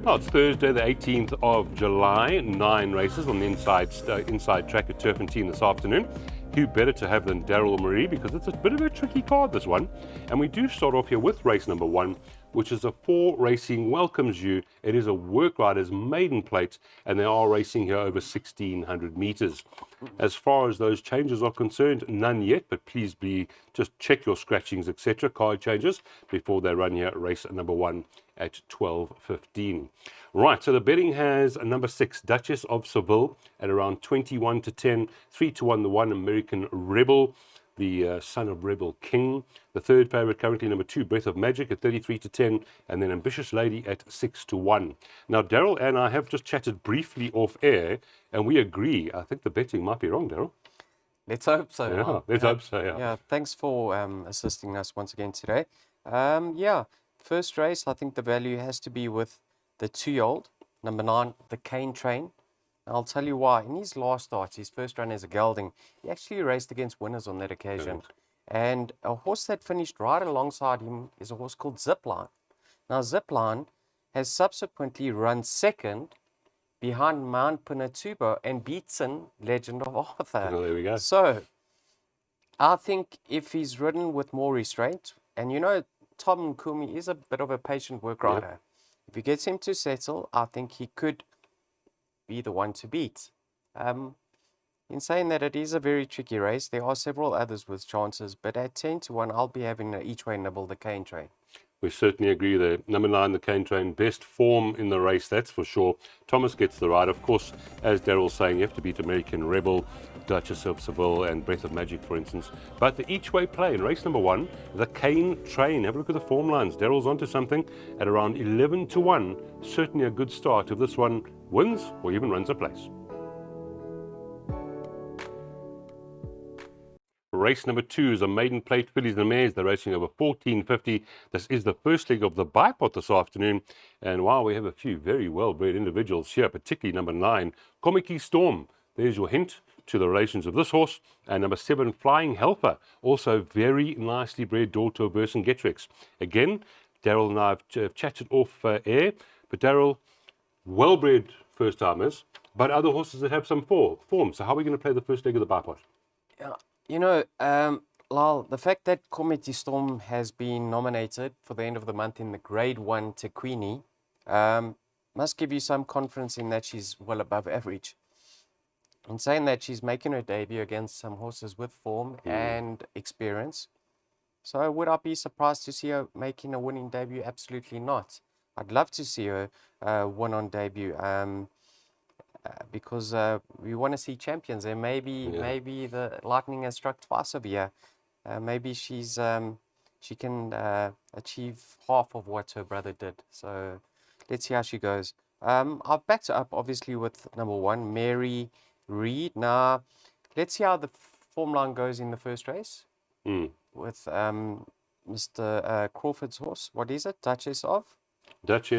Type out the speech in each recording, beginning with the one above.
Well, it's Thursday, the 18th of July. 9 races on the inside track at Turffontein this afternoon. Who better to have than Daryl Marie, because it's a bit of a tricky card, this one. And we do start off here with race number 1, which is a 4 Racing Welcomes You. It is a work rider's maiden plate, and they are racing here over 1,600 meters. As far as those changes are concerned, none yet, but please just check your scratchings, etc., card changes, before they run here at race number 1 at 12:15. Right, so the betting has a number 6, Duchess of Seville, at around 21 to 10, 3 to 1, the 1 American Rebel, the son of Rebel King. The third favourite currently number 2, Breath of Magic, at 33 to 10, and then Ambitious Lady at 6 to 1. Now, Daryl and I have just chatted briefly off air, and we agree. I think the betting might be wrong, Daryl. Let's hope so. Yeah, let's hope so, yeah. Yeah, thanks for assisting us once again today. First race, I think the value has to be with the 2-year-old, number 9, the Cane Train. I'll tell you why. In his last start, his first run as a gelding, he actually raced against winners on that occasion. And a horse that finished right alongside him is a horse called Zipline. Now, Zipline has subsequently run second behind Mount Pinatubo and beaten Legend of Arthur. Well, there we go. So, I think if he's ridden with more restraint, and you know, Tom Nkumi is a bit of a patient work rider. Yep. If he gets him to settle, I think he could be the one to beat. In saying that, it is a very tricky race. There are several others with chances, but at 10 to 1, I'll be having an each way nibble, the Cane Train. We certainly agree there. Number 9, the Cane Train, best form in the race, that's for sure. Thomas gets the ride. Of course, as Daryl's saying, you have to beat American Rebel, Duchess of Seville, and Breath of Magic, for instance. But the each-way play in race number 1, the Cane Train. Have a look at the form lines. Daryl's onto something at around 11 to 1. Certainly a good start if this one wins or even runs a place. Race number 2 is a maiden plate fillies and mares. They're racing over 1450. This is the first leg of the bipod this afternoon. And while we have a few very well-bred individuals here, particularly number 9, Komiki Storm. There's your hint to the relations of this horse. And number 7, Flying Helper, also very nicely bred daughter of Vercingetorix. Again, Daryl and I have chatted off air, but Daryl, well-bred first-timers, but other horses that have some form. So how are we going to play the first leg of the bipod? Yeah. You know, Lal, the fact that Komiki Storm has been nominated for the end of the month in the Grade 1 Tequini must give you some confidence in that she's well above average. In saying that, she's making her debut against some horses with form and experience. So would I be surprised to see her making a winning debut? Absolutely not. I'd love to see her win on debut. Because we want to see champions, and maybe the lightning has struck twice over here. Maybe she can achieve half of what her brother did. So let's see how she goes. I've backed her up obviously with number 1, Mary Reed. Now let's see how the form line goes in the first race with Mr. Crawford's horse. What is it? Duchess of Seville.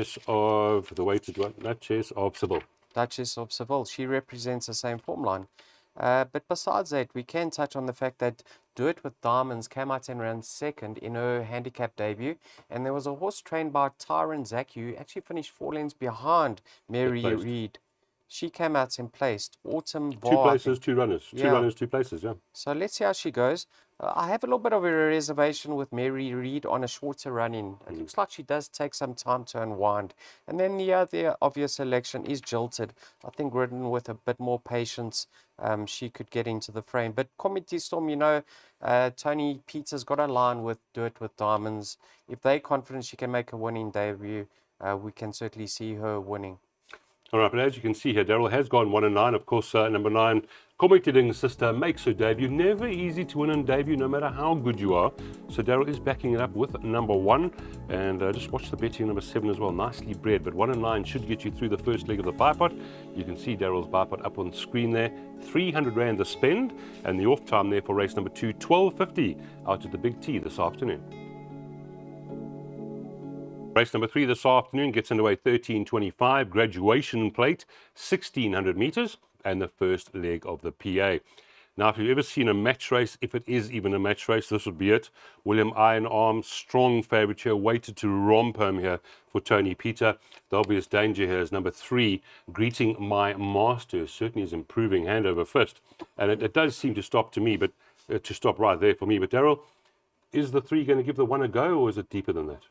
Duchess of Seville. She represents the same form line. But besides that, we can touch on the fact that Do It With Diamonds came out and ran second in her handicap debut. And there was a horse trained by Tyron Zaki who actually finished 4 lengths behind Mary Reed. She came out and placed. Autumn Bar. 2 places, 2 runners. 2 runners, 2 places, yeah. So let's see how she goes. I have a little bit of a reservation with Mary Reed on a shorter run-in. It looks like she does take some time to unwind. And then the other obvious selection is Jilted. I think ridden with a bit more patience, she could get into the frame. But Komiki Storm, you know, Tony Peters got a line with Do It With Diamonds. If they're confident she can make a winning debut, we can certainly see her winning. All right, but as you can see here, Daryl has gone 1 and 9. Of course, number 9, Komiki Sister, makes her debut. Never easy to win on debut, no matter how good you are. So Daryl is backing it up with number 1. And just watch the betting number 7 as well. Nicely bred, but 1 and 9 should get you through the first leg of the bipod. You can see Daryl's bipod up on screen there. 300 Rand to spend. And the off time there for race number 2, 12:50 out at the Big T this afternoon. Race number 3 this afternoon gets underway 13:25, graduation plate, 1,600 meters, and the first leg of the PA. Now, if you've ever seen a match race, if it is even a match race, this would be it. William Iron Arm, strong favourite here, weighted to romp home here for Tony Peter. The obvious danger here is number 3, Greeting My Master. Certainly is improving hand over fist. And it does seem to stop to me, but to stop right there for me. But Daryl, is the 3 going to give the 1 a go, or is it deeper than that?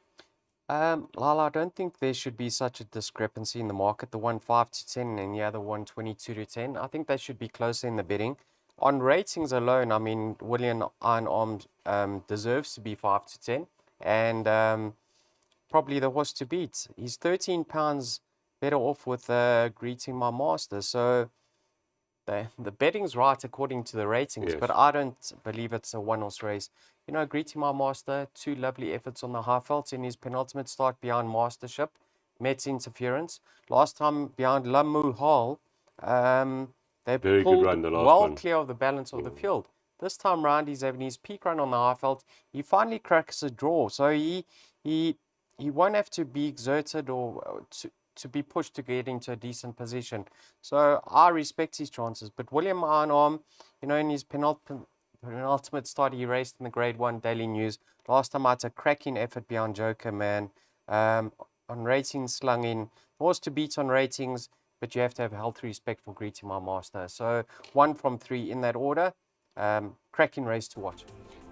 Lala, I don't think there should be such a discrepancy in the market. The one 5 to 10 and the other one 22 to 10. I think they should be closer in the bidding. On ratings alone, I mean, William Iron Arm deserves to be 5 to 10. And probably the horse to beat. He's 13 pounds better off with Greeting My Master. So the betting's right according to the ratings, Yes. but I don't believe it's a one-horse race. You know, Greeting My Master, 2 lovely efforts on the high felt in his penultimate start behind Mastership, met interference. Last time behind Lamu Hall, they Very good pulled run, the last well one. clear of the balance of the field. This time round, he's having his peak run on the high felt. He finally cracks a draw, so he won't have to be exerted or to be pushed to get into a decent position. So I respect his chances. But William Iron Arm, you know, in his penultimate start, he raced in the Grade 1 Daily News. Last time out, a cracking effort behind Joker, man. On ratings slung in. Horse to beat on ratings, but you have to have healthy respect for Greeting My Master. So 1 from 3 in that order. Cracking race to watch.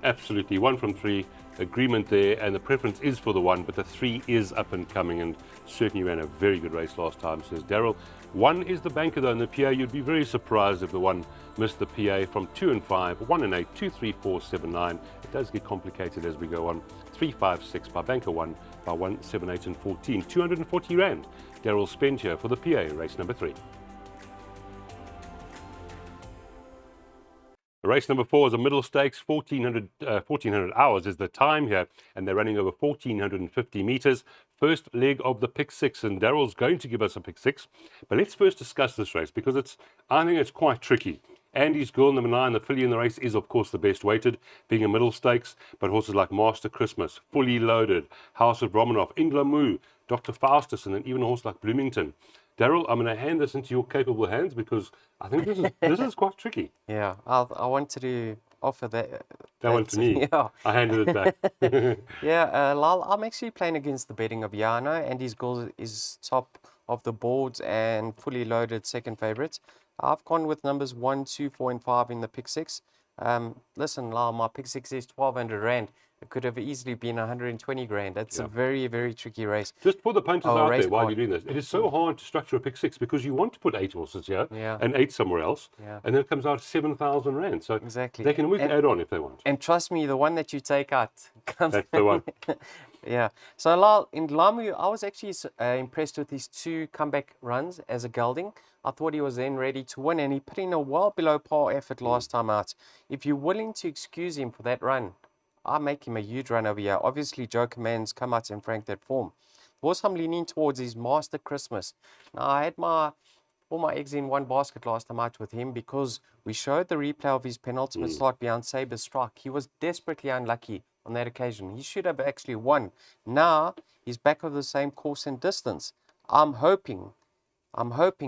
Absolutely, 1 from 3, agreement there, and the preference is for the 1, but the 3 is up and coming, and certainly ran a very good race last time, says Daryl. 1 is the banker though in the PA. You'd be very surprised if the 1 missed the PA from 2 and 5, 1 and 8, 2, 3, 4, 7, 9. It does get complicated as we go on. 3, 5, 6 by banker 1, by 1, 7, 8 and 14. 240 rand. Daryl spent here for the PA, race number 3. Race number 4 is a middle stakes, 1400 hours is the time here, and they're running over 1450 meters. First leg of the pick 6, and Daryl's going to give us a pick 6. But let's first discuss this race, because I think it's quite tricky. Andy's Girl, number 9, the filly in the race, is of course the best weighted, being a middle stakes, but horses like Master Christmas, Fully Loaded, House of Romanoff, Inglamu, Dr. Faustus, and then even a horse like Bloomington. Daryl, I'm going to hand this into your capable hands, because I think this is quite tricky. Yeah, I wanted to offer that. That one to me. Yeah. I handed it back. Yeah, Lal, I'm actually playing against the betting of Yano, and his goal is top of the boards and Fully Loaded second favourites. I've gone with numbers 1, 2, 4, and 5 in the pick 6. Listen, Lal, my pick 6 is 1,200 rand. It could have easily been 120 grand. It's a very, very tricky race. Just for the punters out there while on. you're doing this, it is so hard to structure a pick 6 because you want to put 8 horses here and 8 somewhere else, and then it comes out 7,000 rand. So Exactly. they can always add on if they want. And trust me, the one that you take out comes. That's the one. Yeah. So Lal, in Lamu, I was actually impressed with his 2 comeback runs as a gelding. I thought he was then ready to win, and he put in a well below par effort last time out. If you're willing to excuse him for that run, I make him a huge run over here. Obviously, Joker Man's come out and franked that form. The horse I'm leaning towards is Master Christmas. Now, I had all my eggs in one basket last time out with him, because we showed the replay of his penultimate start behind Saber's Strike. He was desperately unlucky on that occasion. He should have actually won. Now, he's back of the same course and distance. I'm hoping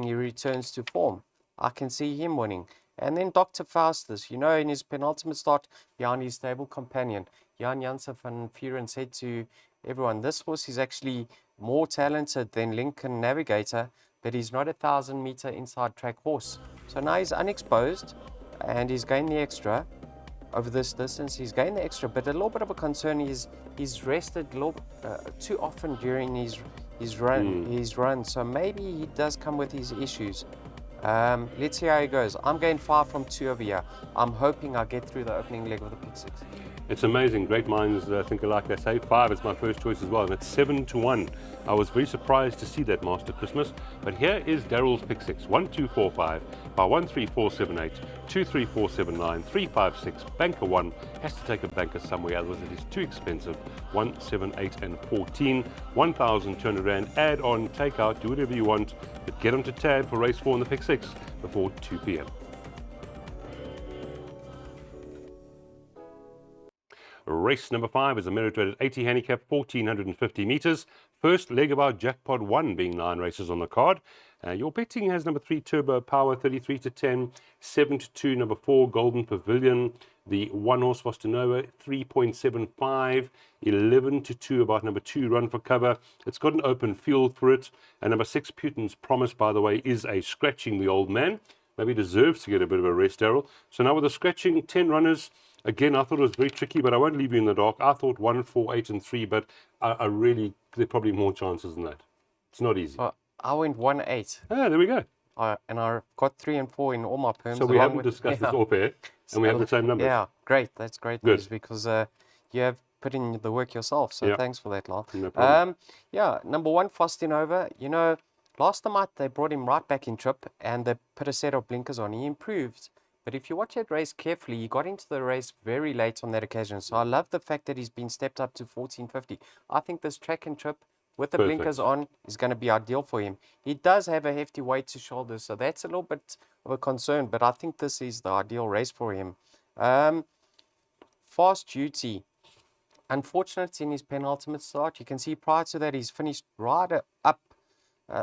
he returns to form. I can see him winning. And then Dr. Faustus, you know, in his penultimate start behind his stable companion, Jan Janssen van Vuren, said to everyone, this horse is actually more talented than Lincoln Navigator, but he's not a 1,000-meter inside track horse. So now he's unexposed, and he's gained the extra over this distance. He's gained the extra, but a little bit of a concern is he's rested too often during his run. So maybe he does come with his issues. Let's see how he goes. I'm going 5 from 2 over here. I'm hoping I get through the opening leg of the pick 6. It's amazing. Great minds think alike. I say 5 is my first choice as well, and it's 7 to 1. I was very surprised to see that Master Christmas, but here is Daryl's pick 6. 1, 2, 4, 5 by 1, 3, 4, 7, 8, 2, 3, 4, 7, 9, 3, 5, 6. Banker 1 has to take a banker somewhere, otherwise it is too expensive. 1, 7, 8, and 14. 1,200 rand. Add on, take out, do whatever you want, but get onto tab for race 4 in the pick 6 before 2 p.m. Race number 5 is a merit-rated 80 handicap, 1,450 meters. First leg of our jackpot 1 being 9 races on the card. Your betting has number 3 Turbo Power, 33 to 10, 7 to 2, number 4 Golden Pavilion, the 1 horse Fostanova, 3.75, 11 to 2 about number 2 Run for Cover. It's got an open field for it. And number 6 Putin's Promise, by the way, is a scratching the old man. Maybe deserves to get a bit of a rest, Daryl. So now with the scratching, 10 runners. Again, I thought it was very tricky, but I won't leave you in the dark. I thought 1, 4, 8, and 3, but I really, there are probably more chances than that. It's not easy. I went 1, 8. Ah, there we go. And I got 3 and 4 in all my perms. So we haven't discussed this off air, and we have the same numbers. Yeah, great. That's great Good. news because you have put in the work yourself. So thanks for that, Lyle. No problem. Yeah, number 1, Fostanova. You know, last time out they brought him right back in trip and they put a set of blinkers on. He improved. But if you watch that race carefully, he got into the race very late on that occasion. So I love the fact that he's been stepped up to 1450. I think this track and trip with the blinkers on is going to be ideal for him. He does have a hefty weight to shoulders, so that's a little bit of a concern. But I think this is the ideal race for him. Fast Duty. Unfortunate in his penultimate start. You can see prior to that he's finished right up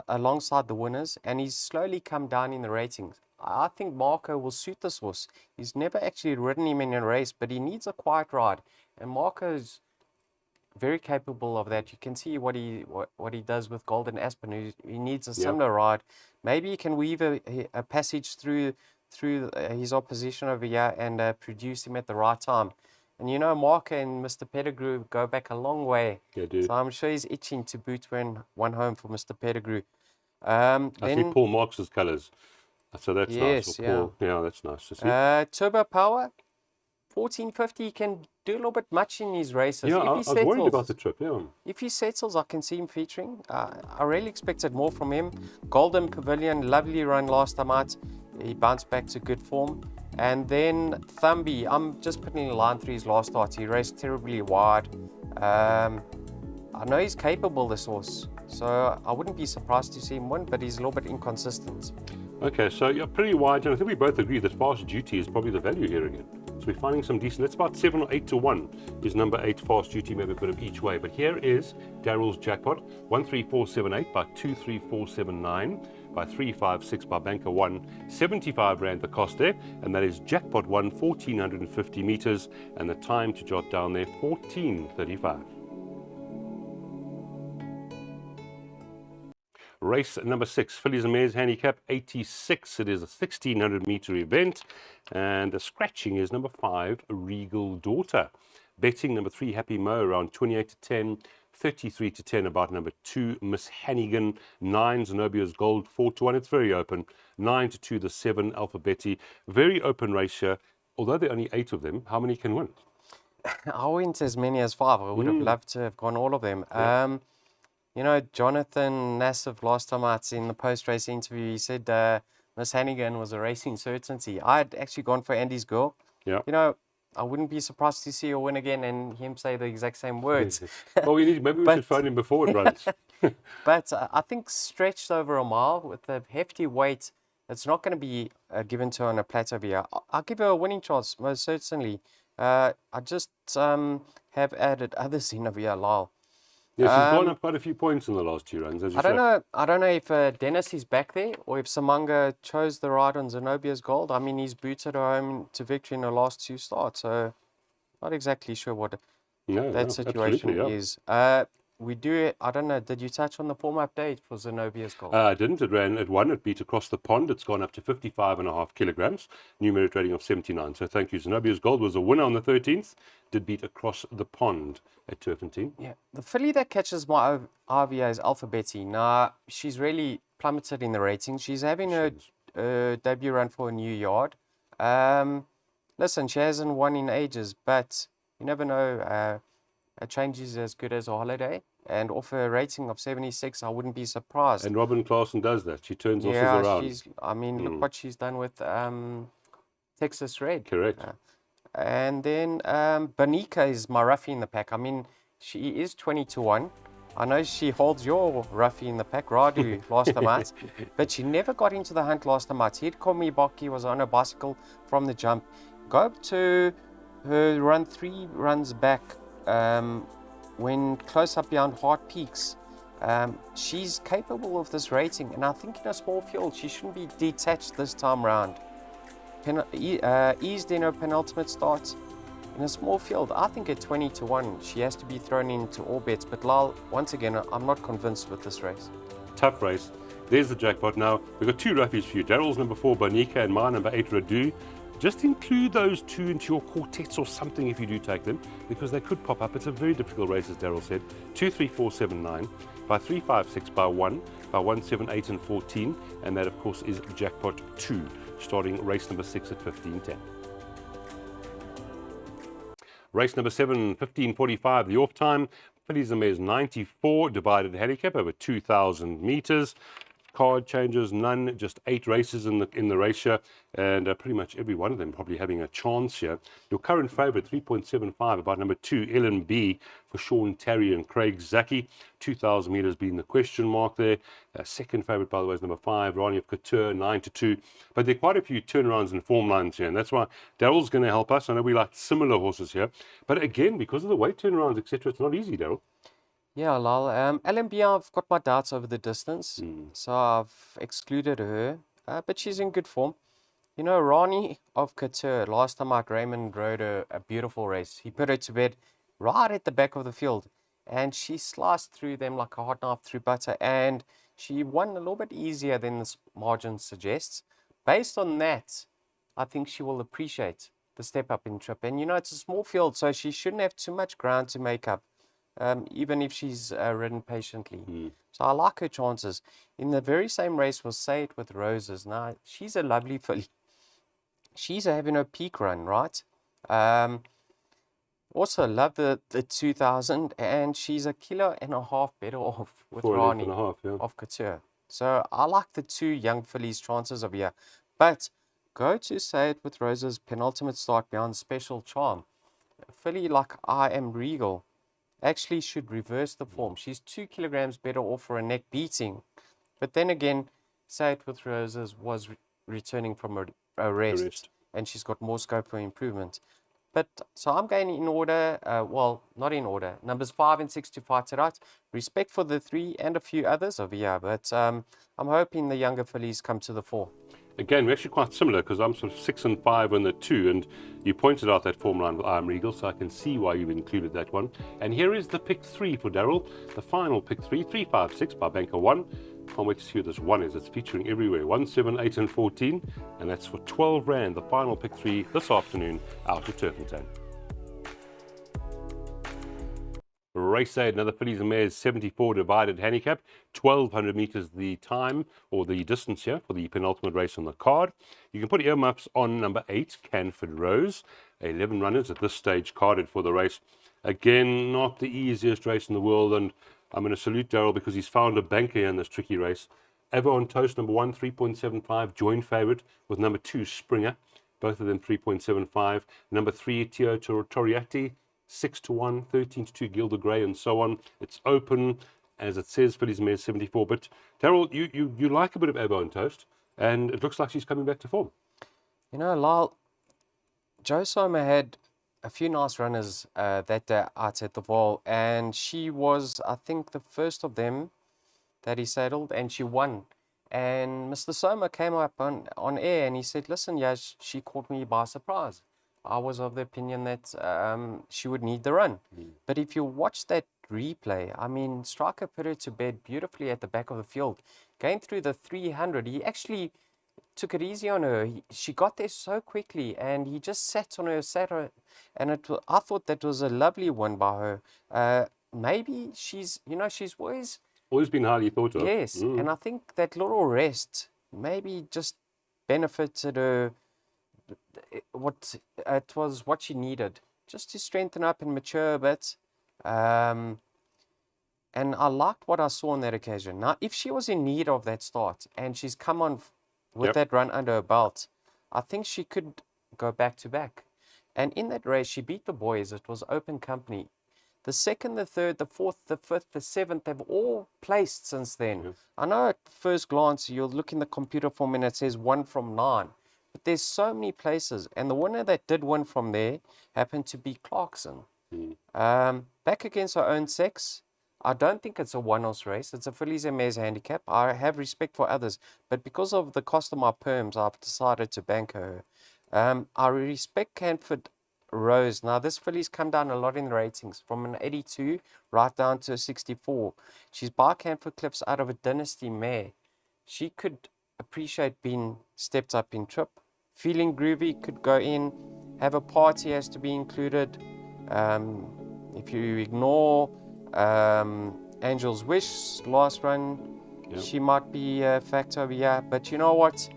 alongside the winners, and he's slowly come down in the ratings. I think Marco will suit this horse. He's never actually ridden him in a race, but he needs a quiet ride, and Marco's very capable of that. You can see what he does with Golden Aspen. He needs a similar ride. Maybe he can weave a passage through his opposition over here and produce him at the right time. And you know, Marco and Mr. Pettigrew go back a long way. Yeah, dude. So I'm sure he's itching to boot one home for Mr. Pettigrew. I see Paul Marx's colours. So that's nice. Yeah. Yeah, that's nice to see. Turbo Power, 1450. He can do a little bit much in his races. Yeah, I was worried about the trip. Yeah. If he settles, I can see him featuring. I really expected more from him. Golden Pavilion, lovely run last time out. He bounced back to good form. And then Thumby, I'm just putting a line through his last start. He raced terribly wide. I know he's capable, this horse. So I wouldn't be surprised to see him win, but he's a little bit inconsistent. Okay, so you're pretty wide, and I think we both agree that Fast Duty is probably the value here again. So we're finding some decent. That's about 7 or 8 to 1 is number 8 Fast Duty, maybe a bit of each way. But here is Daryl's jackpot: 13478 by 23479 by 356 by Banker 1, 75 Rand the cost there, and that is jackpot 1, 1,450 meters, and the time to jot down there 14:35. Race number 6, Fillies and Mares handicap 86. It is a 1,600 meter event, and the scratching is number 5 Regal Daughter. Betting number 3 Happy Mo around 28 to 10, 33 to 10 about number 2 Miss Hannigan, 9 Zenobia's Gold, 4 to 1. It's very open. 9 to 2 the 7 Alphabetti. Very open race here. Although there are only 8 of them, how many can win? I went as many as 5. I would have loved to have gone all of them. Yeah. You know, Jonathan Nassif last time out in the post-race interview, he said Miss Hannigan was a racing certainty. I had actually gone for Andy's Girl. Yeah. You know, I wouldn't be surprised to see her win again and him say the exact same words. Well, maybe we should phone him before it runs. But I think stretched over a mile with the hefty weight, it's not going to be given to her on a plateau here. I'll give her a winning chance, most certainly. I just have added others in over here, Lyle. Yes, she's gone up quite a few points in the last 2 runs, as you I don't know if Dennis is back there or if Samanga chose the ride on Zenobia's Gold. I mean, he's booted her home to victory in the last 2 starts, so not exactly sure what that situation is. I don't know, did you touch on the form update for Zenobia's Gold? I didn't. It won. It beat across the pond. It's gone up to 55.5 kilograms. New merit rating of 79. So thank you. Zenobia's Gold was a winner on the 13th. Did beat across the pond at Turffontein. Yeah. The filly that catches my RVA is Alphabetti. Now, she's really plummeted in the ratings. She's having her debut run for a new yard. Listen, she hasn't won in ages, but you never know. A change is as good as a holiday, and off a rating of 76, I wouldn't be surprised. And Robin Clarkson does that. She turns horses around. Look what she's done with Texas Red. Correct. And then Banika is my roughie in the pack. I mean, she is 20 to 1. I know she holds your roughie in the pack, Radu, last time out, but she never got into the hunt last time out. He'd call me Baki, was on a bicycle from the jump. Go up to her run 3 runs back when close up behind hard peaks. She's capable of this rating, and I think in a small field she shouldn't be detached this time round. Eased in her penultimate start. In a small field, I think at 20-1, she has to be thrown into all bets. But Lal, once again, I'm not convinced with this race. Tough race. There's the jackpot now. We've got 2 roughies for you. Daryl's number 4, Bonica, and my number 8, Radu. Just include those 2 into your quartets or something if you do take them, because they could pop up. It's a very difficult race, as Daryl said. 2, 3, 4, 7, 9, by 3, 5, 6, by 1, by 1, 7, 8, and 14. And that, of course, is jackpot 2, starting race number 6 at 15:10. Race number 7, 15:45, the off time. Fillies and Mares 94, divided handicap over 2,000 meters. Card changes, none, just 8 races in the race here, and pretty much every one of them probably having a chance here. Your current favourite, 3.75, about number 2, LNB, for Sean Terry and Craig Zaki. 2,000 metres being the question mark there. Second favourite, by the way, is number 5, Rani of Couture, 9-2. But there are quite a few turnarounds and form lines here, and that's why Daryl's going to help us. I know we like similar horses here, but again, because of the weight turnarounds, etc., it's not easy, Daryl. Yeah, Lal. LMB, I've got my doubts over the distance, so I've excluded her, but she's in good form. You know, Rani of Couture, last time out, Raymond rode a beautiful race. He put her to bed right at the back of the field, and she sliced through them like a hot knife through butter, and she won a little bit easier than this margin suggests. Based on that, I think she will appreciate the step up in trip. And, you know, it's a small field, so she shouldn't have too much ground to make up. Even if she's ridden patiently. So I like her chances. In the very same race was Say It With Roses. Now, she's a lovely filly. She's having her peak run, right? Also love the 2000, and she's 1.5 kilos better off with Rani of Couture. So I like the 2 young fillies' chances of here. But go to Say It With Roses penultimate start behind Special Charm. A filly like I Am Regal actually should reverse the form. She's 2 kilograms better off for a neck beating. But then again, Say It With Roses was returning from a rest, and she's got more scope for improvement. But so I'm going in order, well, not in order. Numbers 5 and 6 to fight it out. Respect for the 3 and a few others over here, but I'm hoping the younger fillies come to the fore. Again, we're actually quite similar because I'm sort of 6 and 5 on the 2, and you pointed out that form line with I Am Regal, so I can see why you've included that one. And here is the pick 3 for Daryl, the final pick 3, 3, 5, 6 by Banker 1. Can't wait to see who this one is. It's featuring everywhere, 1, 7, 8, and 14, and that's for 12 Rand, the final pick 3 this afternoon out of Turffontein. Race 8, another Fillies and Mares 74 divided handicap, 1,200 meters the time or the distance here for the penultimate race on the card. You can put earmuffs on number 8, Canford Rose. 11 runners at this stage carded for the race. Again, not the easiest race in the world, and I'm going to salute Daryl because he's found a banker in this tricky race. Avon Toast, number 1, 3.75, joint favourite with number 2, Springer. Both of them 3.75. Number 3, Tio Toriati, 6-1, 13-2, Gilda Grey, and so on. It's open, as it says, Fillies and Mares 74. But Daryl, you like a bit of Avon Toast, and it looks like she's coming back to form. You know, Lyle, Joe Soma had a few nice runners that day out at the Vaal, and she was, I think, the first of them that he saddled, and she won. And Mr. Soma came up on air, and he said, listen, yeah, she caught me by surprise. I was of the opinion that she would need the run. But if you watch that replay, I mean, Striker put her to bed beautifully at the back of the field. Going through the 300, he actually took it easy on her. She got there so quickly, and he just sat on her, and I thought that was a lovely one by her. Maybe she's always been highly thought of. Yes, and I think that little rest maybe just benefited her. It was what she needed, just to strengthen up and mature a bit. And I liked what I saw on that occasion. Now, if she was in need of that start and she's come on with that run under her belt, I think she could go back to back. And in that race, she beat the boys. It was open company. The second, the third, the fourth, the fifth, the seventh, they've all placed since then. I know at first glance, you'll look in the computer form and it says 1 from 9. But there's so many places. And the winner that did win from there happened to be Clarkson. Back against her own sex. I don't think it's a one-horse race. It's a fillies and mares handicap. I have respect for others, but because of the cost of my perms, I've decided to bank her. I respect Canford Rose. Now, this filly's come down a lot in the ratings, from an 82 right down to a 64. She's by Canford Cliffs out of a dynasty mare. She could appreciate being stepped up in trip. Feeling groovy could go in. Have a party has to be included. If you ignore Angel's Wish last run, she might be a factor over here. But you know what?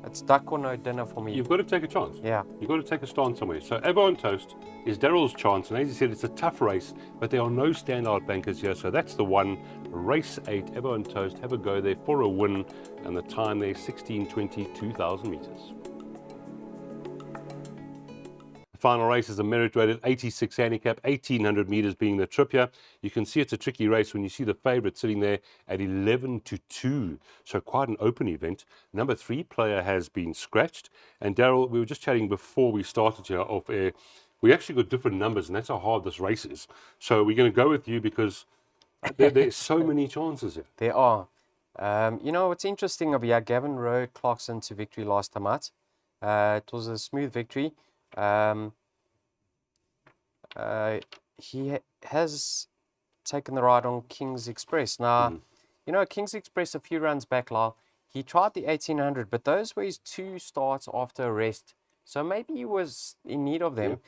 It's duck or no dinner for me. You've got to take a chance. Yeah. You've got to take a stand somewhere. So Evo on Toast is Daryl's chance. And as you said, it's a tough race, but there are no standout bankers here. So that's the one. Race 8, Evo on Toast. Have a go there for a win. And the time there, 16:20, 2,000 meters. The final race is a merit-rated 86 handicap, 1,800 meters being the trip here. You can see it's a tricky race when you see the favorite sitting there at 11-2. So quite an open event. Number 3 player has been scratched. And Daryl, we were just chatting before we started here off air. We actually got different numbers, and that's how hard this race is. So we're going to go with you because there's so many chances here. There are. You know, what's interesting over here, Gavin rode Clarkson to victory last time out. It was a smooth victory. He has taken the ride on King's Express. Now, you know, King's Express a few runs back, Lyle, he tried the 1,800, but those were his 2 starts after a rest. So maybe he was in need of them.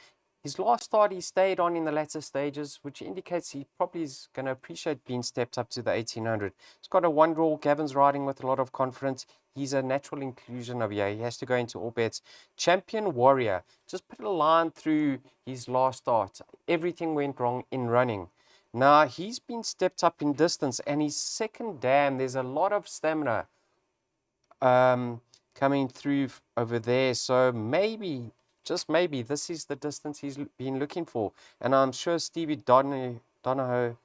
His last start, he stayed on in the latter stages, which indicates he probably is going to appreciate being stepped up to the 1,800. He's got a 1 draw. Gavin's riding with a lot of confidence. He's a natural inclusion over here. He has to go into all bets. Champion Warrior. Just put a line through his last start. Everything went wrong in running. Now, he's been stepped up in distance, and his second dam, there's a lot of stamina coming through over there. So maybe, just maybe, this is the distance he's been looking for. And I'm sure Stevie Donahoe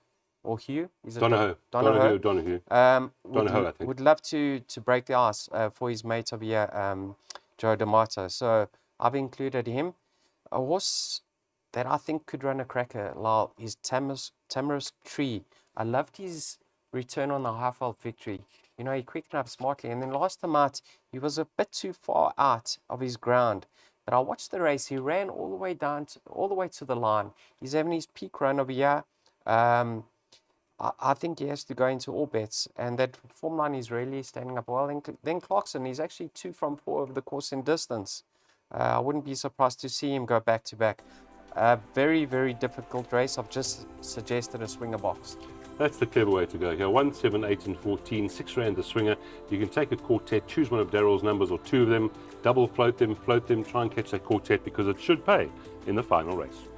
or Hugh? Is it Donahoe. Donahoe, I think. would love to break the ice for his mate over here, Joe D'Amato. So I've included him. A horse that I think could run a cracker, Lyle, is Tamarisk Tree. I loved his return on the Highveld victory. You know, he quickened up smartly. And then last time out, he was a bit too far out of his ground. But I watched the race. He ran all the way down, all the way to the line. He's having his peak run over here. I think he has to go into all bets. And that form line is really standing up well. Then Clarkson, he's actually 2 from 4 over the course in distance. I wouldn't be surprised to see him go back to back. Very, very difficult race. I've just suggested a swinger box. That's the clever way to go here. 1, 7, 8, and 14, 6 rand the swinger. You can take a quartet, choose one of Daryl's numbers or 2 of them, double float them, try and catch that quartet because it should pay in the final race.